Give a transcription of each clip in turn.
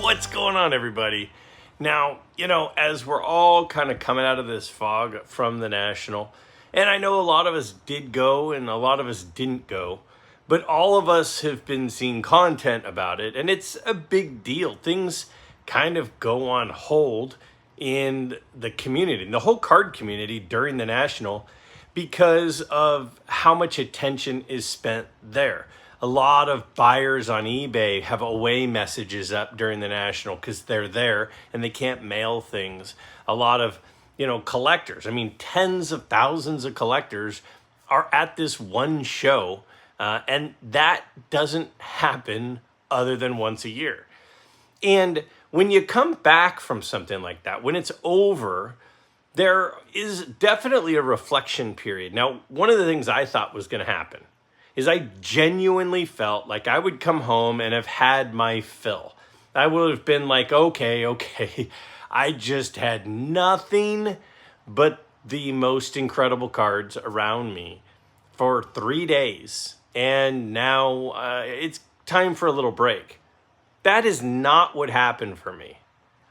What's going on, everybody? Now, as we're all kind of coming out of this fog from the National, and I know a lot of us did go and a lot of us didn't go, but all of us have been seeing content about it, and it's a big deal. Things kind of go on hold in the community, the whole card community during the National, because of how much attention is spent there. A lot of buyers on eBay have away messages up during the National because they're there and they can't mail things. A lot of, collectors, tens of thousands of collectors are at this one show, and that doesn't happen other than once a year. And when you come back from something like that, when it's over, there is definitely a reflection period. Now, one of the things I thought was going to happen is I genuinely felt like I would come home and have had my fill. I would have been like, okay, I just had nothing but the most incredible cards around me for 3 days. And now it's time for a little break. That is not what happened for me.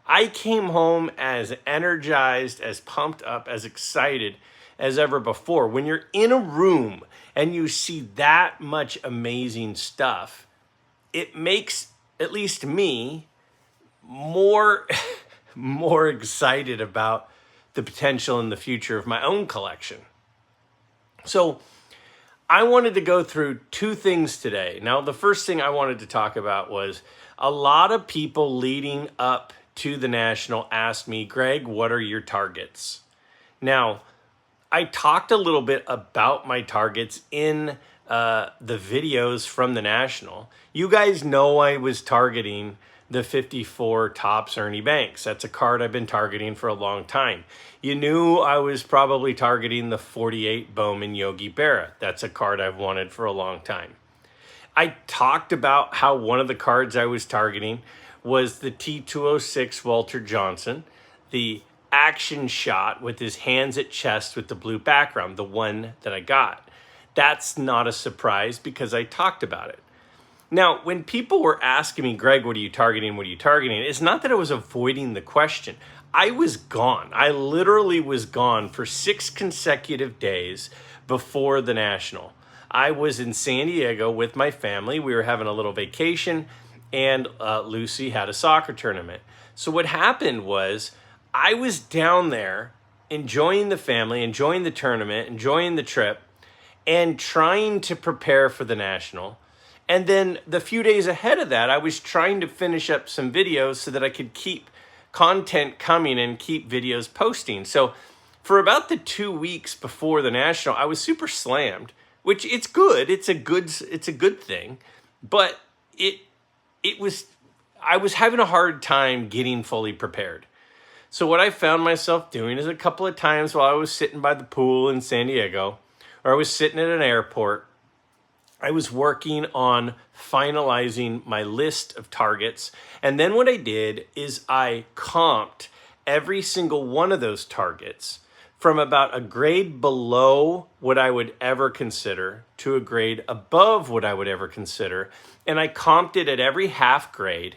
I came home as energized, as pumped up, as excited as ever before. When you're in a room and you see that much amazing stuff, it makes, at least me, more excited about the potential in the future of my own collection. So I wanted to go through two things today. Now, the first thing I wanted to talk about was a lot of people leading up to the National asked me, Greg, what are your targets? Now, I talked a little bit about my targets in the videos from the National. You guys know I was targeting the 54 Topps Ernie Banks. That's a card I've been targeting for a long time. You knew I was probably targeting the 48 Bowman Yogi Berra. That's a card I've wanted for a long time. I talked about how one of the cards I was targeting was the T206 Walter Johnson, the action shot with his hands at chest with the blue background, the one that I got. That's not a surprise because I talked about it. Now, when people were asking me, Greg, what are you targeting? What are you targeting? It's not that I was avoiding the question. I was gone. I literally was gone for 6 consecutive days before the National. I was in San Diego with my family. We were having a little vacation, and Lucy had a soccer tournament. So what happened was I was down there enjoying the family, enjoying the tournament, enjoying the trip, and trying to prepare for the National. And then the few days ahead of that, I was trying to finish up some videos so that I could keep content coming and keep videos posting. So for about the 2 weeks before the National, I was super slammed, which it's good. It's a good thing. But I was having a hard time getting fully prepared. So what I found myself doing is a couple of times while I was sitting by the pool in San Diego, or I was sitting at an airport, I was working on finalizing my list of targets. And then what I did is I comped every single one of those targets from about a grade below what I would ever consider to a grade above what I would ever consider. And I comped it at every half grade.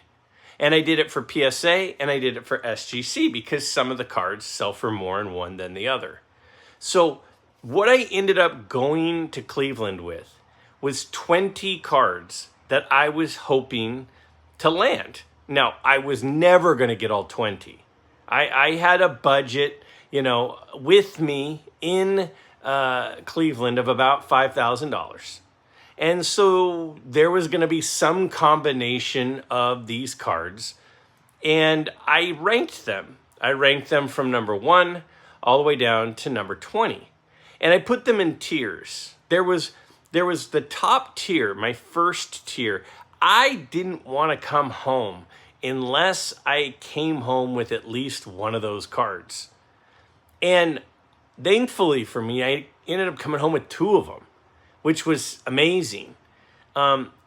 And I did it for PSA and I did it for SGC because some of the cards sell for more in one than the other. So what I ended up going to Cleveland with was 20 cards that I was hoping to land. Now, I was never going to get all 20. I had a budget, with me in Cleveland of about $5,000. And so there was going to be some combination of these cards. And I ranked them. I ranked them from number 1 all the way down to number 20. And I put them in tiers. There was the top tier, my first tier. I didn't want to come home unless I came home with at least one of those cards. And thankfully for me, I ended up coming home with 2 of them, which was amazing.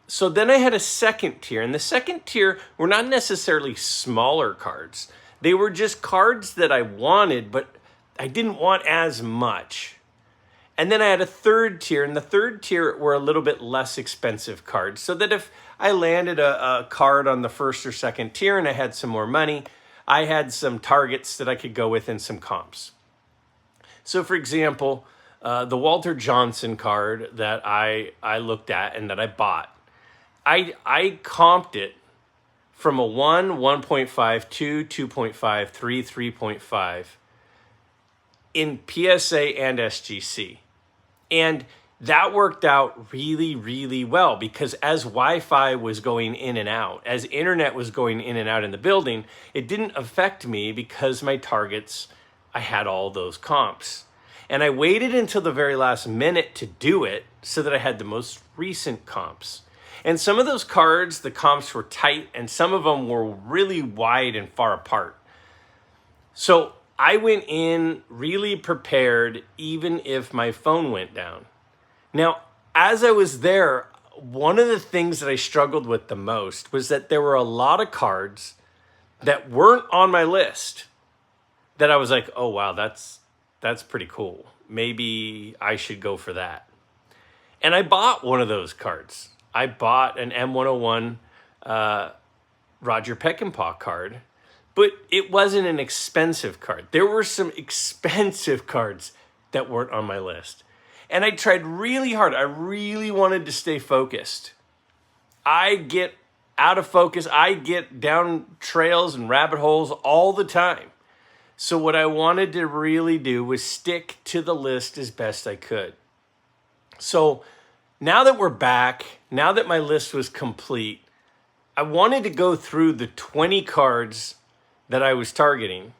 So then I had a second tier, and the second tier were not necessarily smaller cards. They were just cards that I wanted, but I didn't want as much. And then I had a third tier, and the third tier were a little bit less expensive cards, so that if I landed a card on the first or second tier and I had some more money. I had some targets that I could go with and some comps. So for example, the Walter Johnson card that I looked at and that I bought, I comped it from a 1, 1.5, 2, 2.5, 3, 3.5 in PSA and SGC. And that worked out really, really well because as Wi-Fi was going in and out, as internet was going in and out in the building, it didn't affect me because my targets, I had all those comps. And I waited until the very last minute to do it so that I had the most recent comps. And some of those cards, the comps were tight and some of them were really wide and far apart. So I went in really prepared even if my phone went down. Now, as I was there, one of the things that I struggled with the most was that there were a lot of cards that weren't on my list that I was like, oh, wow, that's pretty cool. Maybe I should go for that. And I bought one of those cards. I bought an M101 Roger Peckinpah card, but it wasn't an expensive card. There were some expensive cards that weren't on my list. And I tried really hard. I really wanted to stay focused. I get out of focus. I get down trails and rabbit holes all the time. So what I wanted to really do was stick to the list as best I could. So now that we're back, now that my list was complete, I wanted to go through the 20 cards that I was targeting.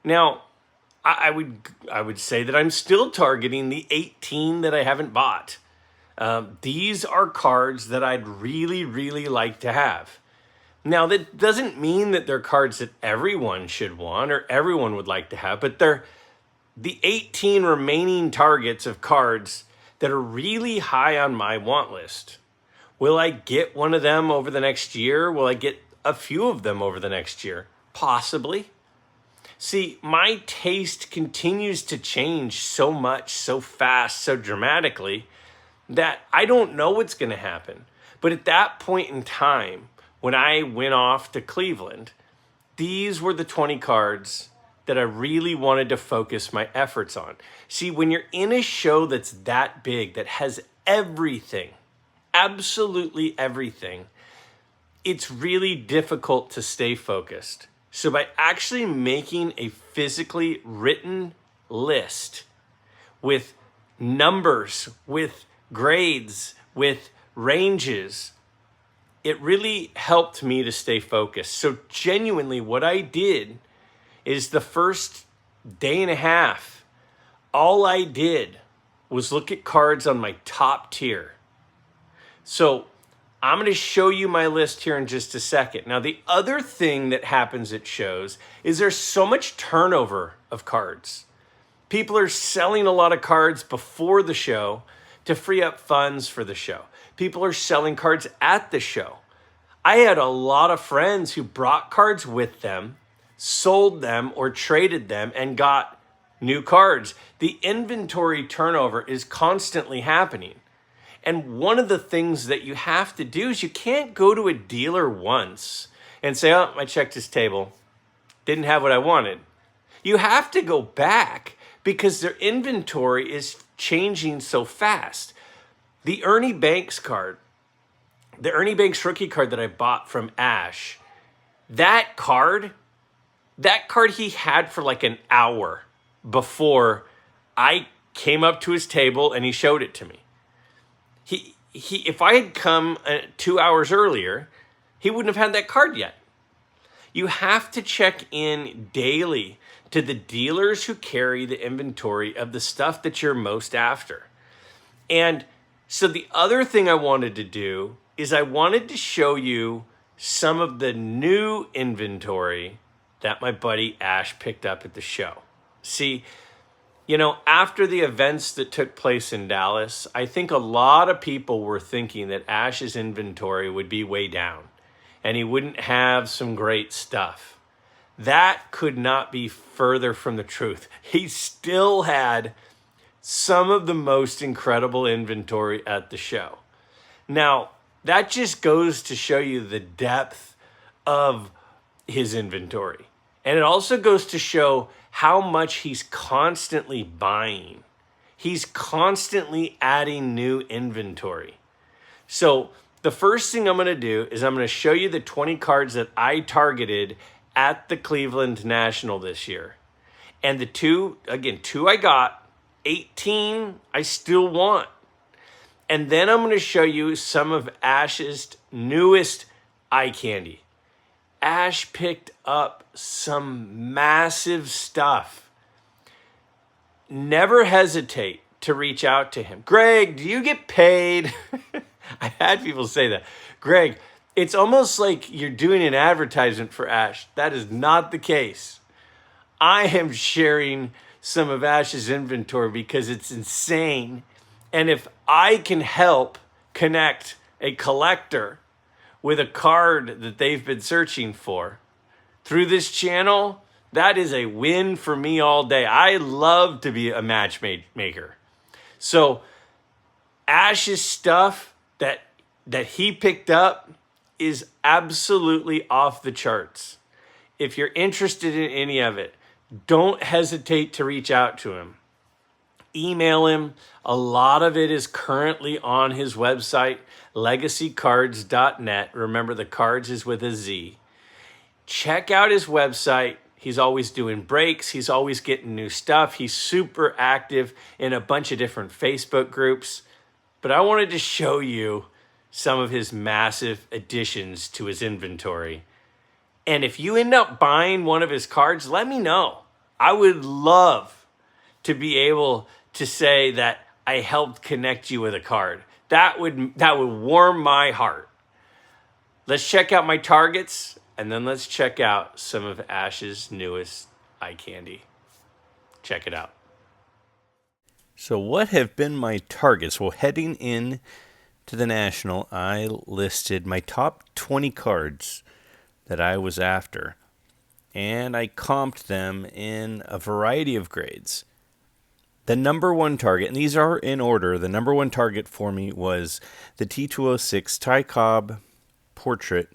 Now, I would say that I'm still targeting the 18 that I haven't bought. These are cards that I'd really, really like to have. Now, that doesn't mean that they're cards that everyone should want or everyone would like to have, but they're the 18 remaining targets of cards that are really high on my want list. Will I get one of them over the next year? Will I get a few of them over the next year? Possibly. See, my taste continues to change so much, so fast, so dramatically that I don't know what's going to happen. But at that point in time, when I went off to Cleveland, these were the 20 cards that I really wanted to focus my efforts on. See, when you're in a show that's that big, that has everything, absolutely everything, it's really difficult to stay focused. So by actually making a physically written list with numbers, with grades, with ranges, it really helped me to stay focused. So genuinely what I did is the first day and a half, all I did was look at cards on my top tier. So I'm going to show you my list here in just a second. Now, the other thing that happens at shows is there's so much turnover of cards. People are selling a lot of cards before the show to free up funds for the show. People are selling cards at the show. I had a lot of friends who brought cards with them, sold them or traded them, and got new cards. The inventory turnover is constantly happening. And one of the things that you have to do is you can't go to a dealer once and say, oh, I checked his table, didn't have what I wanted. You have to go back because their inventory is changing so fast. The Ernie Banks card, the Ernie Banks rookie card that I bought from Ash, that card he had for like an hour before I came up to his table and he showed it to me. If I had come 2 hours earlier, he wouldn't have had that card yet. You have to check in daily to the dealers who carry the inventory of the stuff that you're most after. And so the other thing I wanted to do is I wanted to show you some of the new inventory that my buddy Ash picked up at the show. See, you know, after the events that took place in Dallas, I think a lot of people were thinking that Ash's inventory would be way down and he wouldn't have some great stuff. That could not be further from the truth. He still had some of the most incredible inventory at the show. Now, that just goes to show you the depth of his inventory. And it also goes to show how much he's constantly buying. He's constantly adding new inventory. So the first thing I'm going to do is I'm going to show you the 20 cards that I targeted at the Cleveland National this year. And the two I got, 18 I still want. And then I'm going to show you some of Ash's newest eye candy. Ash picked up some massive stuff. Never hesitate to reach out to him. Greg, do you get paid? I had people say that. Greg, it's almost like you're doing an advertisement for Ash. That is not the case. I am sharing some of Ash's inventory because it's insane. And if I can help connect a collector with a card that they've been searching for through this channel, that is a win for me all day. I love to be a matchmaker. So Ash's stuff that he picked up is absolutely off the charts. If you're interested in any of it, don't hesitate to reach out to him. Email him. A lot of it is currently on his website, legacycards.net. Remember, the cards is with a Z. Check out his website. He's always doing breaks. He's always getting new stuff. He's super active in a bunch of different Facebook groups. But I wanted to show you some of his massive additions to his inventory. And if you end up buying one of his cards, let me know. I would love to be able to say that I helped connect you with a card. That would warm my heart. Let's check out my targets, and then let's check out some of Ash's newest eye candy. Check it out. So what have been my targets? Well, heading in to the National, I listed my top 20 cards that I was after, and I comped them in a variety of grades. The number one target, and these are in order, the number one target for me was the T206 Ty Cobb portrait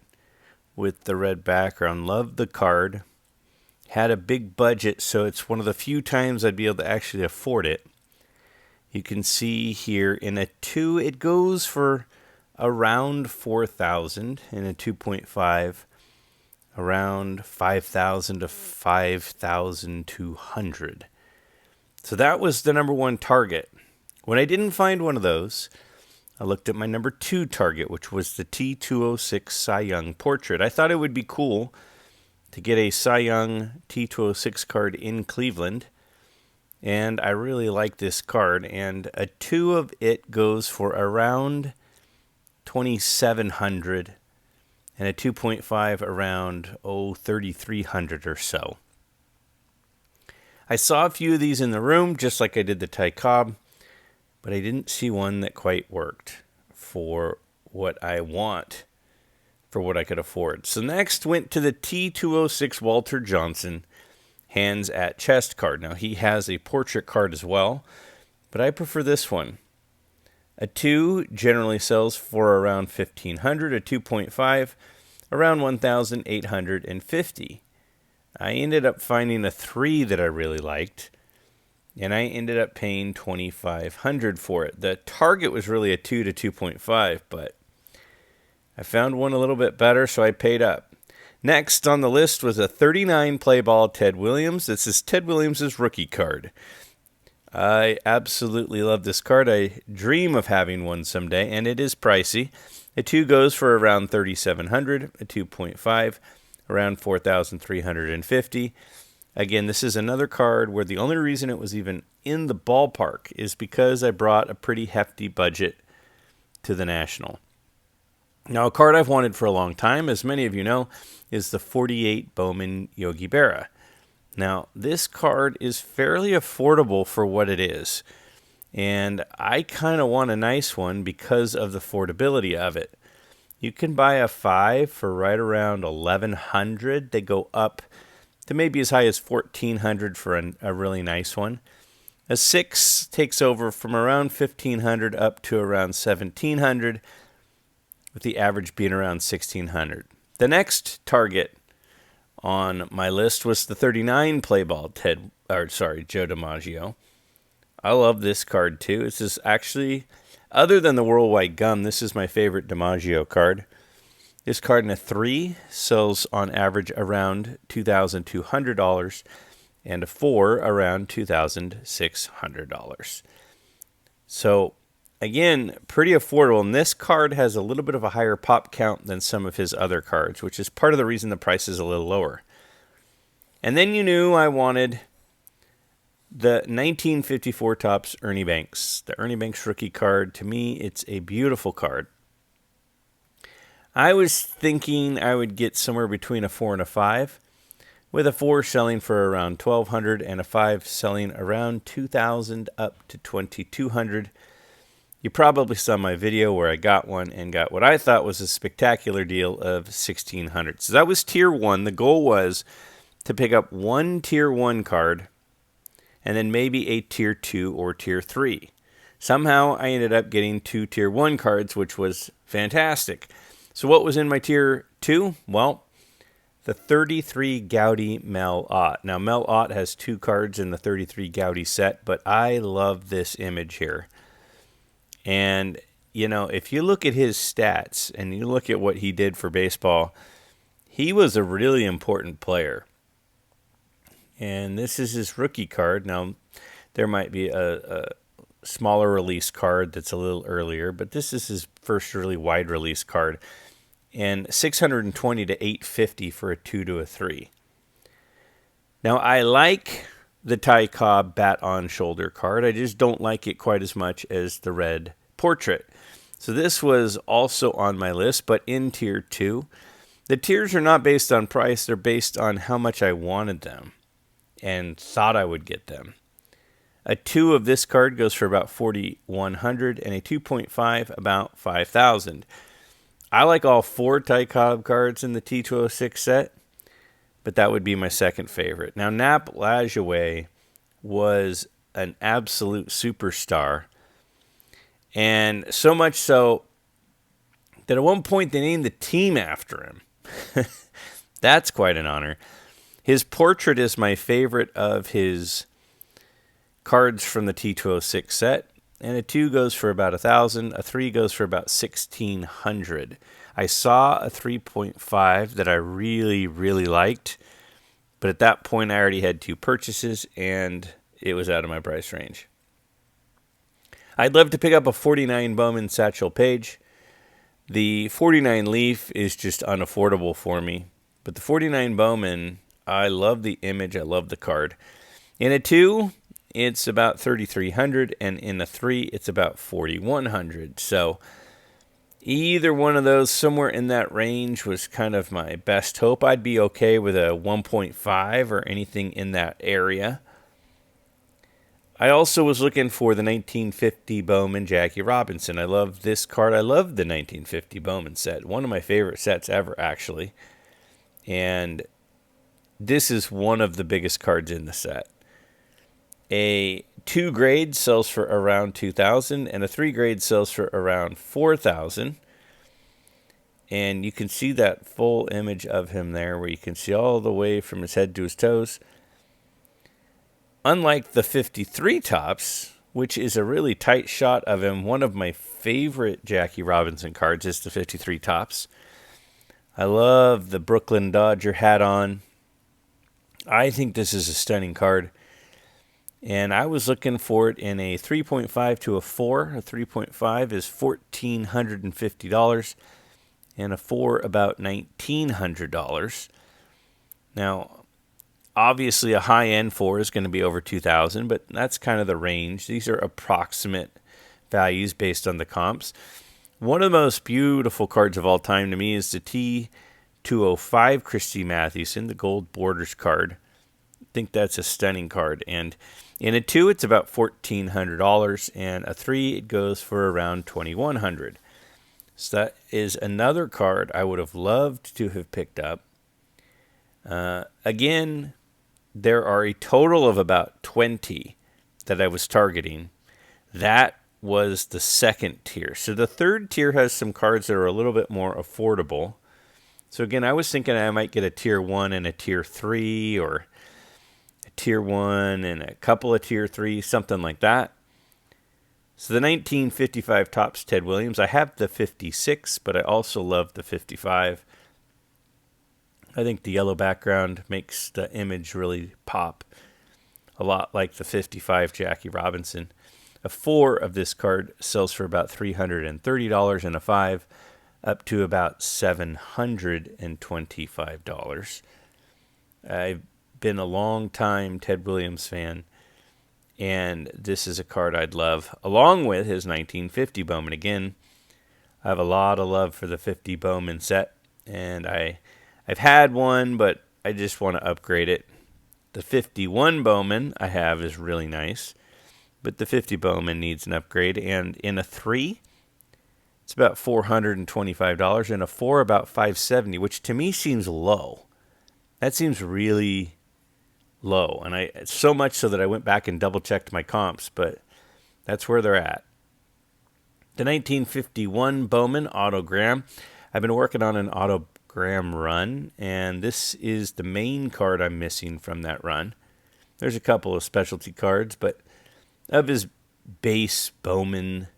with the red background. Loved the card. Had a big budget, so it's one of the few times I'd be able to actually afford it. You can see here in a 2, it goes for around $4,000. In a 2.5, around $5,000 to $5,200. So that was the number one target. When I didn't find one of those, I looked at my number 2 target, which was the T206 Cy Young portrait. I thought it would be cool to get a Cy Young T206 card in Cleveland, and I really like this card, and a 2 of it goes for around $2,700, and a 2.5 around $3,300 or so. I saw a few of these in the room, just like I did the Ty Cobb, but I didn't see one that quite worked for what I want, for what I could afford. So next went to the T206 Walter Johnson Hands at Chest card. Now he has a portrait card as well, but I prefer this one. A 2 generally sells for around $1,500, a 2.5 around $1,850. I ended up finding a 3 that I really liked, and I ended up paying $2,500 for it. The target was really a 2 to 2.5, but I found one a little bit better, so I paid up. Next on the list was a 39 play ball Ted Williams. This is Ted Williams' rookie card. I absolutely love this card. I dream of having one someday, and it is pricey. A 2 goes for around $3,700, a 2.5 around $4,350. Again, this is another card where the only reason it was even in the ballpark is because I brought a pretty hefty budget to the National. Now, a card I've wanted for a long time, as many of you know, is the 48 Bowman Yogi Berra. Now, this card is fairly affordable for what it is, and I kind of want a nice one because of the affordability of it. You can buy a 5 for right around $1,100. They go up to maybe as high as $1,400 for a really nice one. A 6 takes over from around $1,500 up to around $1,700. with the average being around 1,600. The next target on my list was the 39 play ball Joe DiMaggio. I love this card too. This is actually, other than the Worldwide Gum, this is my favorite DiMaggio card. This card in a 3 sells on average around $2,200 and a 4 around $2,600. So again, pretty affordable. And this card has a little bit of a higher pop count than some of his other cards, which is part of the reason the price is a little lower. And then you knew I wanted the 1954 Topps Ernie Banks. The Ernie Banks rookie card, to me, it's a beautiful card. I was thinking I would get somewhere between a 4 and a 5, with a 4 selling for around $1,200 and a 5 selling around $2,000 up to $2,200. You probably saw my video where I got one and got what I thought was a spectacular deal of $1,600. So that was Tier 1. The goal was to pick up one Tier 1 card and then maybe a Tier 2 or Tier 3. Somehow I ended up getting 2 Tier 1 cards, which was fantastic. So what was in my Tier 2? Well, the 33 Gaudy Mel Ott. Now, Mel Ott has 2 cards in the 33 Gaudy set, but I love this image here. And, you know, if you look at his stats and you look at what he did for baseball, he was a really important player. And this is his rookie card. Now, there might be a smaller release card that's a little earlier, but this is his first really wide release card. And 620 to 850 for a 2 to a 3. Now, I like the Ty Cobb bat on shoulder card. I just don't like it quite as much as the red portrait. So this was also on my list, but in Tier 2. The tiers are not based on price. They're based on how much I wanted them and thought I would get them. A 2 of this card goes for about $4,100 and a 2.5 about $5,000. I like all 4 Ty Cobb cards in the T206 set, but that would be my second favorite. Now, Nap Lajoie was an absolute superstar, and so much so that at one point they named the team after him. That's quite an honor. His portrait is my favorite of his cards from the T206 set. And a 2 goes for about $1,000. A 3 goes for about $1,600. I saw a 3.5 that I really, really liked. But at that point, I already had 2 purchases, and it was out of my price range. I'd love to pick up a 49 Bowman Satchel Paige. The 49 Leaf is just unaffordable for me. But the 49 Bowman, I love the image. I love the card. In a 2... it's about $3,300, and in a 3, it's about $4,100. So either one of those, somewhere in that range, was kind of my best hope. I'd be okay with a 1.5 or anything in that area. I also was looking for the 1950 Bowman Jackie Robinson. I love this card. I love the 1950 Bowman set. One of my favorite sets ever, actually. And this is one of the biggest cards in the set. A 2 grade sells for around $2,000, and a 3 grade sells for around $4,000. And you can see that full image of him there, where you can see all the way from his head to his toes. Unlike the 53 Topps, which is a really tight shot of him, one of my favorite Jackie Robinson cards is the 53 Topps. I love the Brooklyn Dodger hat on. I think this is a stunning card. And I was looking for it in a 3.5 to a 4. A 3.5 is $1,450, and a 4 about $1,900. Now, obviously a high-end 4 is going to be over $2,000, but that's kind of the range. These are approximate values based on the comps. One of the most beautiful cards of all time to me is the T205 Christy Mathewson, the gold borders card. I think that's a stunning card. And in a 2, it's about $1,400, and a 3, it goes for around $2,100. So that is another card I would have loved to have picked up. Again, there are a total of about 20 that I was targeting. That was the second tier. So the third tier has some cards that are a little bit more affordable. So again, I was thinking I might get a tier 1 and a tier 3, or a tier 1 and a couple of tier 3, something like that. So the 1955 Topps Ted Williams, I have the 56, but I also love the 55. I think the yellow background makes the image really pop, a lot like the 55 Jackie Robinson. A 4 of this card sells for about $330, and a 5 up to about $725. I've been a long time Ted Williams fan, and this is a card I'd love, along with his 1950 Bowman. Again, I have a lot of love for the 50 Bowman set, and I've had one, but I just want to upgrade it. The 51 Bowman I have is really nice, but the 50 Bowman needs an upgrade, and in a 3, it's about $425, and a 4 about $570, which to me seems low. That seems really low, and so much so that I went back and double checked my comps, but that's where they're at. The 1951 Bowman Autogram. I've been working on an autogram run, and this is the main card I'm missing from that run. There's a couple of specialty cards, but of his base Bowman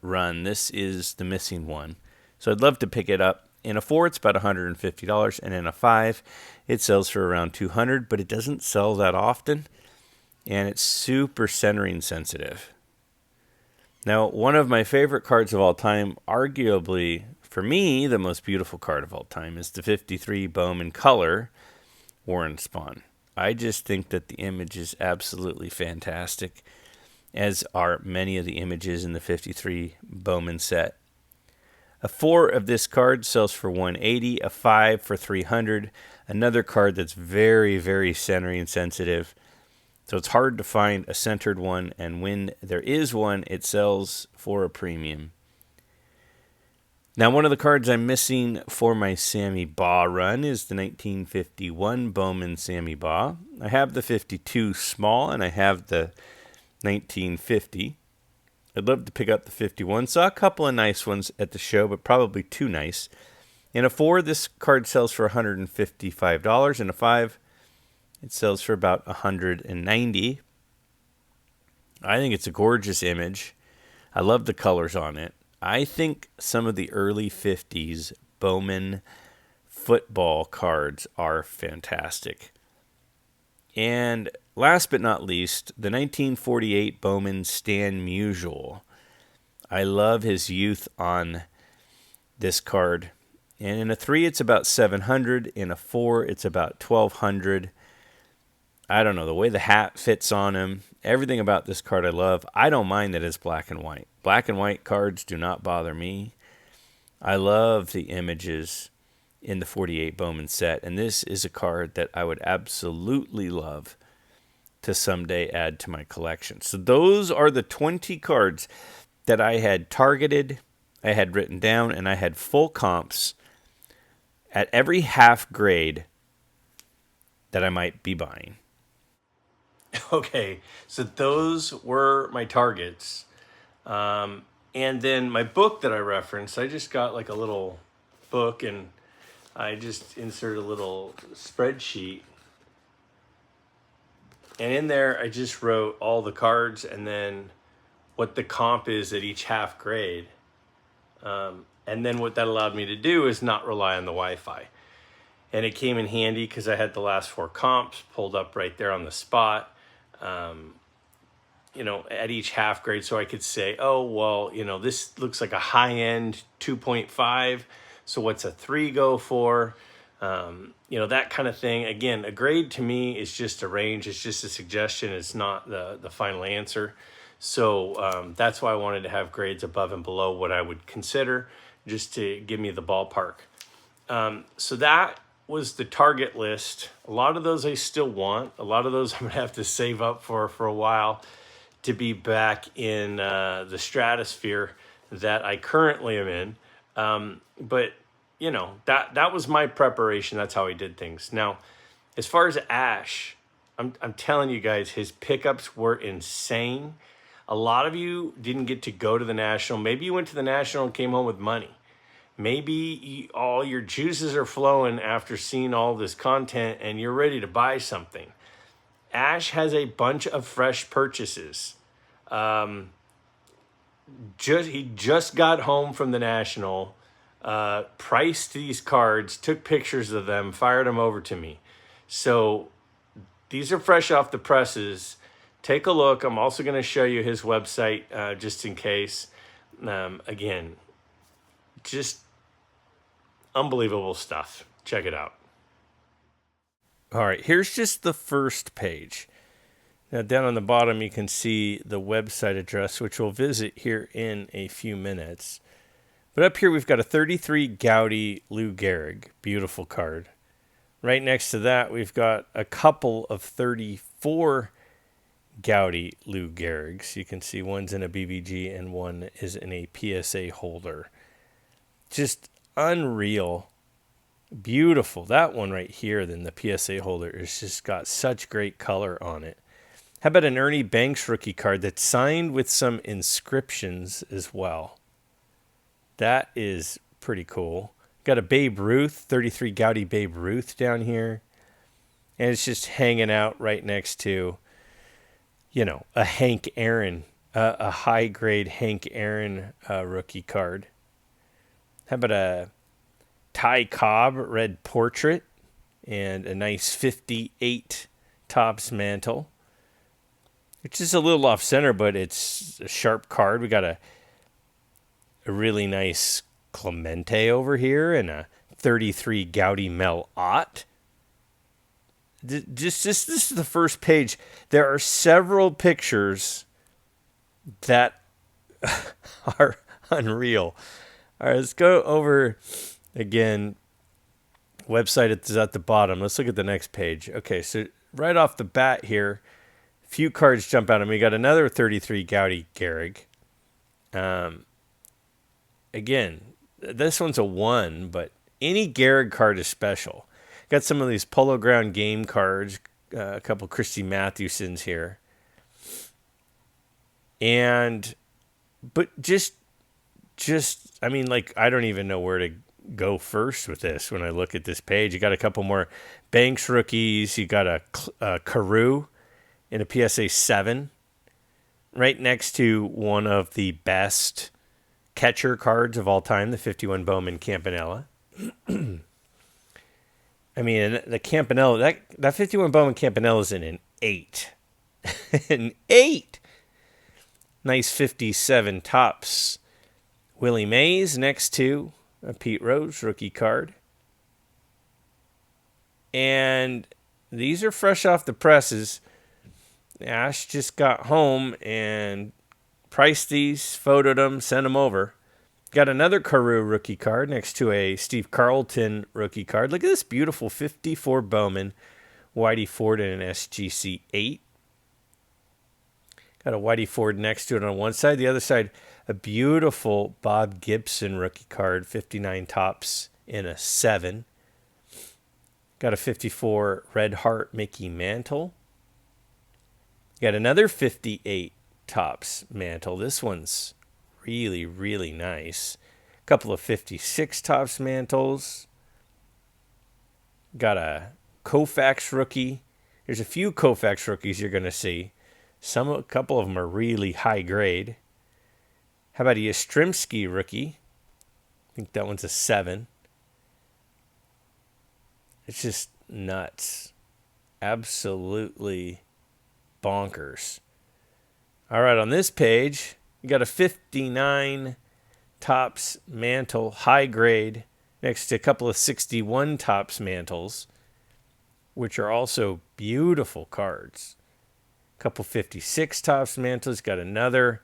run, this is the missing one. So I'd love to pick it up. In a 4, it's about $150, and in a 5, it sells for around $200, but it doesn't sell that often, and it's super centering sensitive. Now, one of my favorite cards of all time, arguably for me the most beautiful card of all time, is the 53 Bowman Color Warren Spahn. I just think that the image is absolutely fantastic, as are many of the images in the 53 Bowman set. A 4 of this card sells for $180, a 5 for $300. Another card that's very, very centering sensitive. So it's hard to find a centered one, and when there is one, it sells for a premium. Now, one of the cards I'm missing for my Sammy Baugh run is the 1951 Bowman Sammy Baugh. I have the 52 small, and I have the 1950. I'd love to pick up the 51. Saw a couple of nice ones at the show, but probably too nice. In a 4, this card sells for $155. In a 5, it sells for about $190. I think it's a gorgeous image. I love the colors on it. I think some of the early 50s Bowman football cards are fantastic. And last but not least, the 1948 Bowman Stan Musial. I love his youth on this card. And in a 3, it's about $700. In a 4, it's about $1,200. I don't know, the way the hat fits on him, everything about this card I love. I don't mind that it's black and white. Black and white cards do not bother me. I love the images in the 48 Bowman set, and this is a card that I would absolutely love to someday add to my collection. So those are the 20 cards that I had targeted, I had written down, and I had full comps at every half grade that I might be buying. Okay, so those were my targets. And then my book that I referenced, I just got like a little book, and I just inserted a little spreadsheet. And in there, I just wrote all the cards and then what the comp is at each half grade. And then what that allowed me to do is not rely on the Wi-Fi. And it came in handy because I had the last 4 comps pulled up right there on the spot. At each half grade, so I could say, oh, well, this looks like a high-end 2.5, so what's a 3 go for? That kind of thing. Again, a grade to me is just a range. It's just a suggestion. It's not the final answer. So that's why I wanted to have grades above and below what I would consider, just to give me the ballpark. So that was the target list. A lot of those I still want. A lot of those I'm going to have to save up for a while to be back in the stratosphere that I currently am in. But, that was my preparation. That's how I did things. Now, as far as Ash, I'm telling you guys, his pickups were insane. A lot of you didn't get to go to the National. Maybe you went to the National and came home with money. Maybe all your juices are flowing after seeing all this content and you're ready to buy something. Ash has a bunch of fresh purchases. He just got home from the National, priced these cards, took pictures of them, fired them over to me. So these are fresh off the presses. Take a look. I'm also going to show you his website just in case. Again, just unbelievable stuff. Check it out. All right, here's just the first page. Now, down on the bottom, you can see the website address, which we'll visit here in a few minutes. But up here, we've got a 33 Gaudy Lou Gehrig. Beautiful card. Right next to that, we've got a couple of 34 Gaudy Lou Gehrigs. You can see one's in a BVG and one is in a PSA holder. Just unreal. Beautiful. That one right here, then the PSA holder, has just got such great color on it. How about an Ernie Banks rookie card that's signed with some inscriptions as well? That is pretty cool. Got a Babe Ruth, 33 Gaudy Babe Ruth down here. And it's just hanging out right next to, a Hank Aaron, a high-grade Hank Aaron rookie card. How about a Ty Cobb red portrait and a nice 58 Topps mantle. It's just a little off center, but it's a sharp card. We got a really nice Clemente over here and a 33 Gaudy Mel Ott. This is the first page. There are several pictures that are unreal. All right, let's go over again. Website is at the bottom. Let's look at the next page. Okay, so right off the bat here, a few cards jump out at me. We got another 33 Gaudy Gehrig. Again, this one's a 1, but any Gehrig card is special. Got some of these Polo Ground game cards, a couple Christy Mathewsons here. But just, I mean, like, I don't even know where to go first with this when I look at this page. You got a couple more Banks rookies. You got a Carew in a PSA 7 right next to one of the best catcher cards of all time, the 51 Bowman Campanella. I mean, the Campanella, that 51 Bowman Campanella is in an 8. An 8! Nice 57 Topps Willie Mays next to a Pete Rose rookie card. And these are fresh off the presses. Ash just got home and priced these, photoed them, sent them over. Got another Carew rookie card next to a Steve Carlton rookie card. Look at this beautiful 54 Bowman Whitey Ford in an SGC 8. Got a Whitey Ford next to it on one side. The other side, a beautiful Bob Gibson rookie card, 59 Topps in a 7. Got a 54 Red Heart Mickey Mantle. Got another 58 Topps Mantle. This one's really, really nice. A couple of 56 Topps Mantles. Got a Koufax rookie. There's a few Koufax rookies you're going to see. A couple of them are really high grade. How about a Yastrzemski rookie? I think that one's a 7. It's just nuts. Absolutely bonkers. All right, on this page, you got a 59 Topps Mantle, high grade, next to a couple of 61 Topps Mantles, which are also beautiful cards. A couple 56 Topps Mantles, got another.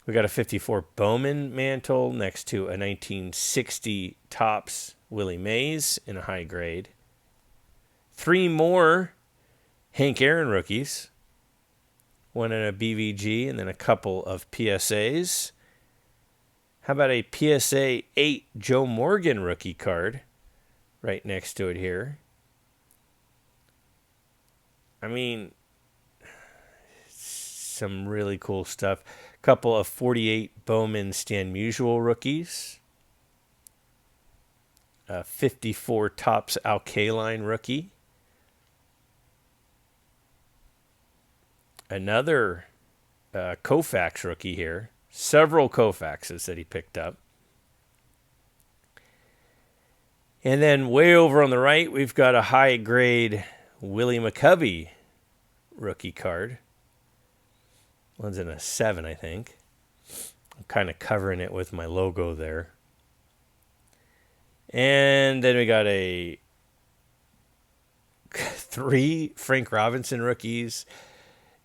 We got a 54 Bowman Mantle next to a 1960 Topps Willie Mays in a high grade. 3 more Hank Aaron rookies. One in a BVG and then a couple of PSAs. How about a PSA 8 Joe Morgan rookie card right next to it here? I mean, some really cool stuff. Couple of 48 Bowman Stan Musial rookies. 54 Topps Alkaline rookie. Another Koufax rookie here. Several Koufaxes that he picked up. And then way over on the right, we've got a high-grade Willie McCovey rookie card. One's in a 7, I think. I'm kind of covering it with my logo there. And then we got 3 Frank Robinson rookies.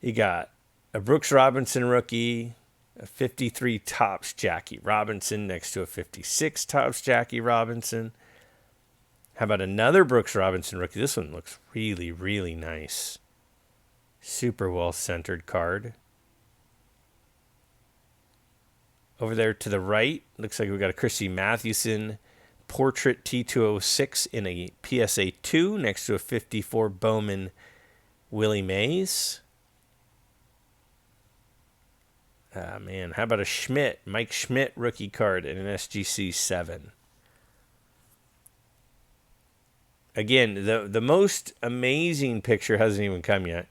You got a Brooks Robinson rookie, a 53 Topps Jackie Robinson next to a 56 Topps Jackie Robinson. How about another Brooks Robinson rookie? This one looks really, really nice. Super well-centered card. Over there to the right, looks like we got a Christy Mathewson Portrait T206 in a PSA 2 next to a 54 Bowman Willie Mays. Man, how about a Mike Schmidt rookie card in an SGC 7? Again, the most amazing picture hasn't even come yet.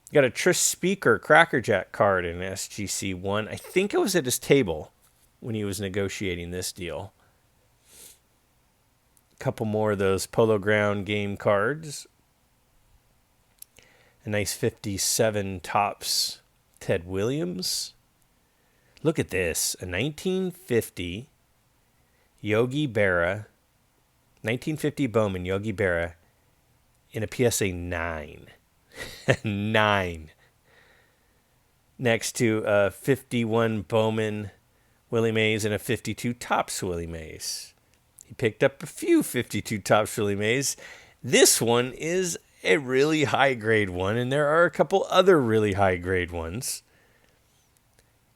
You got a Tris Speaker Crackerjack card in an SGC 1. I think it was at his table when he was negotiating this deal. A couple more of those Polo Ground game cards. A nice 57 Topps Ted Williams. Look at this. A 1950 Yogi Berra. 1950 Bowman Yogi Berra in a PSA 9. 9. Next to a 51 Bowman Willie Mays and a 52 Topps Willie Mays. He picked up a few 52 Topps Willie Mays. This one is a really high-grade one, and there are a couple other really high-grade ones.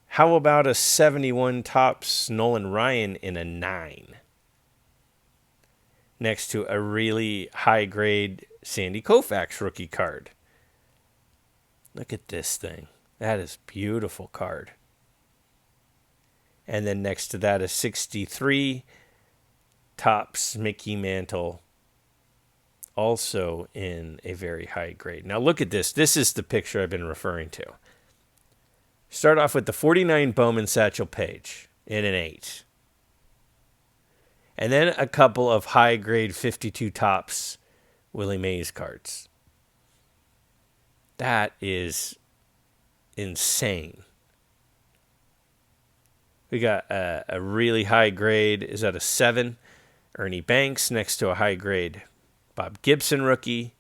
How about a 71 Topps Nolan Ryan in a 9? Next to a really high-grade Sandy Koufax rookie card. Look at this thing. That is a beautiful card. And then next to that, a 63 Topps Mickey Mantle, also in a very high grade. Now look at this. This is the picture I've been referring to. Start off with the 49 Bowman Satchel Paige in an 8. And then a couple of high-grade 52 Topps Willie Mays cards. That is insane. We got a really high-grade, is that a 7? Ernie Banks next to a high-grade Bob Gibson rookie.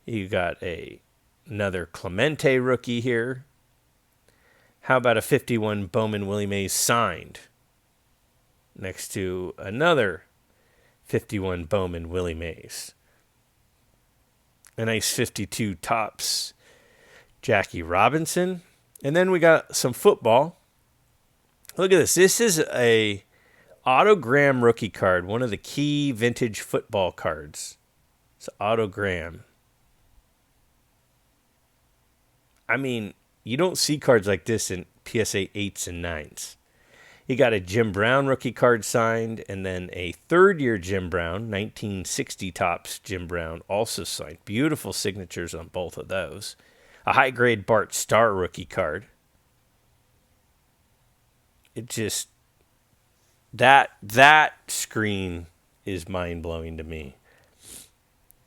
You got another Clemente rookie here. How about a 51 Bowman Willie Mays signed? Next to another 51 Bowman Willie Mays. A nice 52 Topps Jackie Robinson. And then we got some football. Look at this. This is a autogram rookie card. One of the key vintage football cards. It's autogram. I mean, you don't see cards like this in PSA 8s and 9s. You got a Jim Brown rookie card signed, and then a third-year Jim Brown, 1960 Topps Jim Brown, also signed. Beautiful signatures on both of those. A high-grade Bart Starr rookie card. It just... That screen is mind-blowing to me.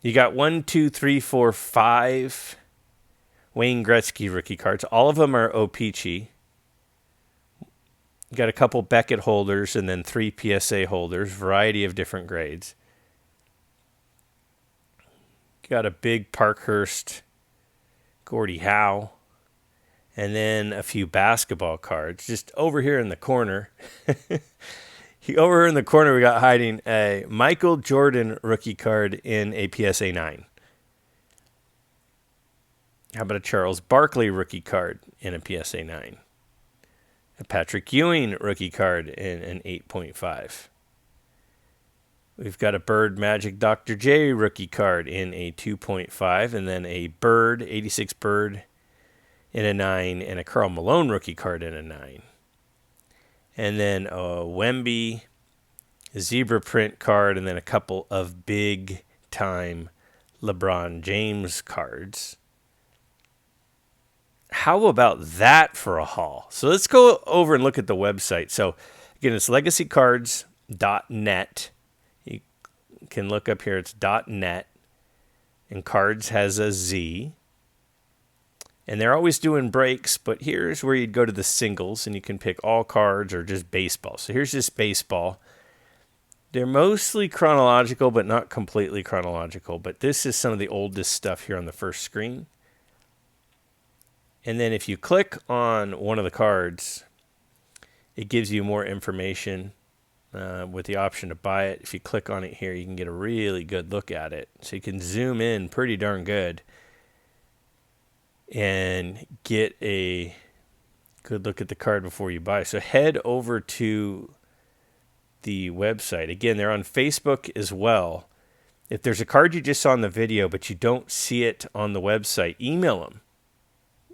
You got 1, 2, 3, 4, 5 Wayne Gretzky rookie cards. All of them are O-Pee-Chee. Got a couple Beckett holders and then 3 PSA holders, variety of different grades. Got a big Parkhurst Gordie Howe, and then a few basketball cards. Just over here in the corner, over here in the corner, we got hiding a Michael Jordan rookie card in a PSA 9. How about a Charles Barkley rookie card in a PSA 9? A Patrick Ewing rookie card in an 8.5. We've got a Bird Magic Dr. J rookie card in a 2.5, and then a Bird, 86 Bird in a 9 and a Karl Malone rookie card in a 9. And then a Wemby zebra print card, and then a couple of big time LeBron James cards. How about that for a haul? So let's go over and look at the website. So again, it's legacycards.net. You can look up here, it's .net, and cards has a Z. And they're always doing breaks, but here's where you'd go to the singles, and you can pick all cards or just baseball. So here's just baseball. They're mostly chronological, but not completely chronological. But this is some of the oldest stuff here on the first screen. And then if you click on one of the cards, it gives you more information with the option to buy it. If you click on it here, you can get a really good look at it. So you can zoom in pretty darn good and get a good look at the card before you buy. So head over to the website. Again, they're on Facebook as well. If there's a card you just saw in the video, but you don't see it on the website, email them.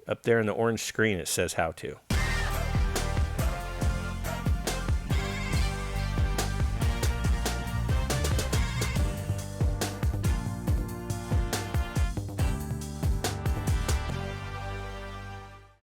Up there in the orange screen, it says how to.